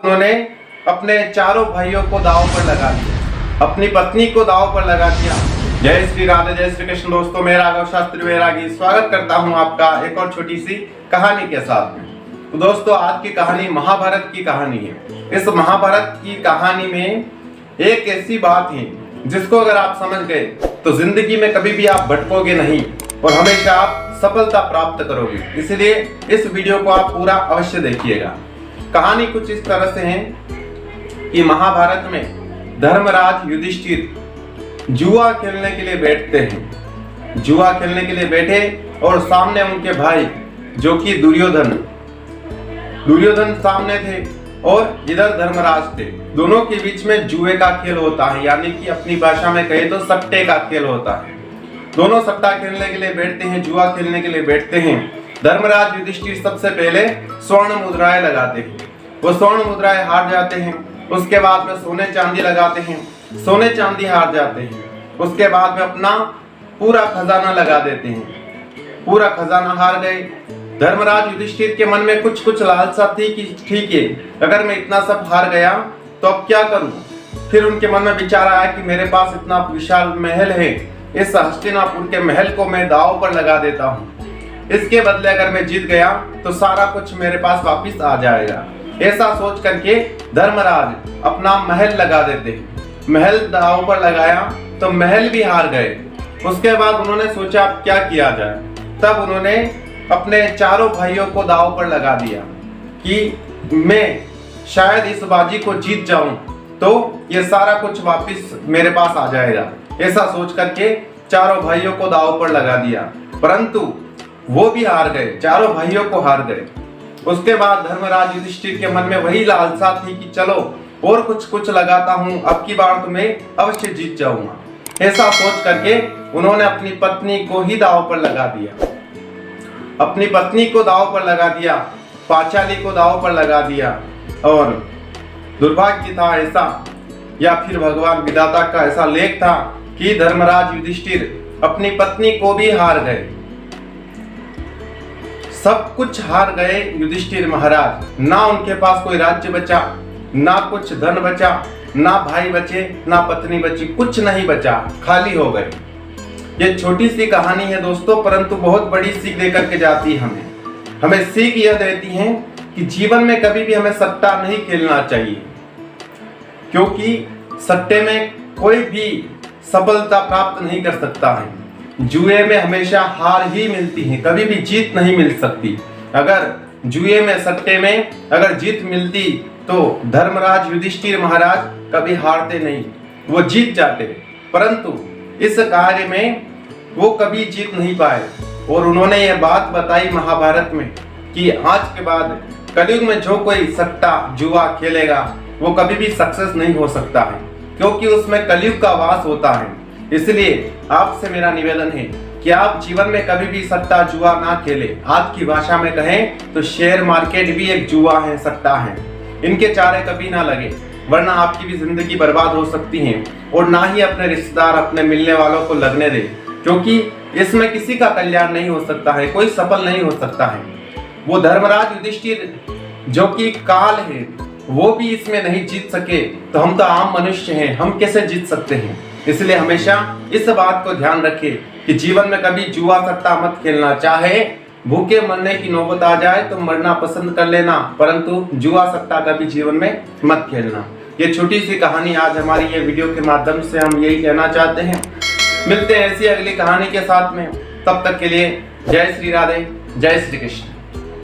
उन्होंने अपने चारों भाइयों को दांव पर लगा दिया, अपनी पत्नी को दांव पर लगा दिया। जय श्री राधे, जय श्री कृष्ण। दोस्तों, मैं राघव शास्त्री वैरागी स्वागत करता हूं आपका एक और छोटी सी कहानी के साथ में। तो दोस्तों, आज की कहानी महाभारत की कहानी है। इस महाभारत की कहानी में एक ऐसी बात है जिसको अगर आप समझ गए तो जिंदगी में कभी भी आप भटकोगे नहीं और हमेशा आप सफलता प्राप्त करोगे। इसलिए इस वीडियो को आप पूरा अवश्य देखिएगा। कहानी कुछ इस तरह से है कि महाभारत में धर्मराज युधिष्ठिर जुआ खेलने के लिए बैठते हैं। जुआ खेलने के लिए बैठे और सामने उनके भाई जो कि दुर्योधन सामने थे और इधर धर्मराज थे। दोनों के बीच में जुए का खेल होता है, यानी कि अपनी भाषा में कहे तो सट्टे का खेल होता है। दोनों सट्टा खेलने के लिए बैठते हैं, जुआ खेलने के लिए बैठते हैं। धर्मराज युधिष्ठिर सबसे पहले स्वर्ण मुद्राएं लगाते हैं। वो स्वर्ण मुद्राएं हार जाते हैं। उसके बाद में सोने चांदी लगाते हैं, सोने चांदी हार जाते हैं। उसके बाद में अपना पूरा खजाना लगा देते हैं, पूरा खजाना हार गए। धर्मराज युधिष्ठिर के मन में कुछ लालसा थी कि ठीक है, अगर मैं इतना सब हार गया तो अब क्या करूं। फिर उनके मन में विचार आया कि मेरे पास इतना विशाल महल है, इस हस्तिनापुर के महल को मैं दांव पर लगा देता हूं। इसके बदले अगर मैं जीत गया तो सारा कुछ मेरे पास वापिस आ जाएगा। ऐसा सोच करके धर्मराज अपना महल लगा देते हैं। महल दांव पर लगाया तो महल भी हार गए। उसके बाद उन्होंने सोचा अब क्या किया जाए। तब उन्होंने अपने चारों भाइयों को दांव पर लगा दिया कि मैं शायद इस बाजी को जीत जाऊं तो ये सारा कुछ वापिस मेरे पास आ जाएगा। ऐसा सोच करके चारों भाइयों को दांव पर लगा दिया, परंतु वो भी हार गए, चारों भाइयों को हार गए। उसके बाद धर्मराज युधिष्ठिर के मन में वही लालसा थी कि चलो और कुछ लगाता हूं, अब की बार तो मैं अवश्य जीत जाऊंगा। ऐसा सोच करके उन्होंने अपनी पत्नी को ही दांव पर लगा दिया, अपनी पत्नी को दांव पर लगा दिया, पांचाली को दांव पर लगा दिया। और दुर्भाग्य था ऐसा, या फिर भगवान विधाता का ऐसा लेख था कि धर्मराज युधिष्ठिर अपनी पत्नी को भी हार गए। सब कुछ हार गए युधिष्ठिर महाराज। ना उनके पास कोई राज्य बचा, ना कुछ धन बचा, ना भाई बचे, ना पत्नी बची, कुछ नहीं बचा, खाली हो गए। ये छोटी सी कहानी है दोस्तों, परंतु बहुत बड़ी सीख देकर के जाती है हमें सीख यह देती है कि जीवन में कभी भी हमें सट्टा नहीं खेलना चाहिए, क्योंकि सट्टे में कोई भी सफलता प्राप्त नहीं कर सकता है। जुए में हमेशा हार ही मिलती है, कभी भी जीत नहीं मिल सकती। अगर जुए में, सट्टे में अगर जीत मिलती तो धर्मराज युधिष्ठिर महाराज कभी हारते नहीं, वो जीत जाते। परंतु इस कार्य में वो कभी जीत नहीं पाए और उन्होंने ये बात बताई महाभारत में कि आज के बाद कलयुग में जो कोई सट्टा जुआ खेलेगा वो कभी भी सक्सेस नहीं हो सकता है, क्योंकि उसमें कलयुग का वास होता है। इसलिए आपसे मेरा निवेदन है कि आप जीवन में कभी भी सट्टा जुआ ना खेले। आज की भाषा में कहें तो शेयर मार्केट भी एक जुआ है, सट्टा है। इनके चारे कभी ना लगे, वरना आपकी भी जिंदगी बर्बाद हो सकती है। और ना ही अपने रिश्तेदार, अपने मिलने वालों को लगने दे, क्योंकि इसमें किसी का कल्याण नहीं हो सकता है, कोई सफल नहीं हो सकता है। वो धर्मराज युधिष्ठिर जो कि काल है, वो भी इसमें नहीं जीत सके तो हम तो आम मनुष्य हैं, हम कैसे जीत सकते हैं। इसलिए हमेशा इस बात को ध्यान रखें कि जीवन में कभी जुआ सट्टा मत खेलना। चाहे भूखे मरने की नौबत आ जाए तो मरना पसंद कर लेना, परंतु जुआ सट्टा कभी जीवन में मत खेलना। ये छोटी सी कहानी आज हमारी ये वीडियो के माध्यम से हम यही कहना चाहते हैं। मिलते हैं ऐसी अगली कहानी के साथ में, तब तक के लिए जय श्री राधे, जय श्री कृष्ण।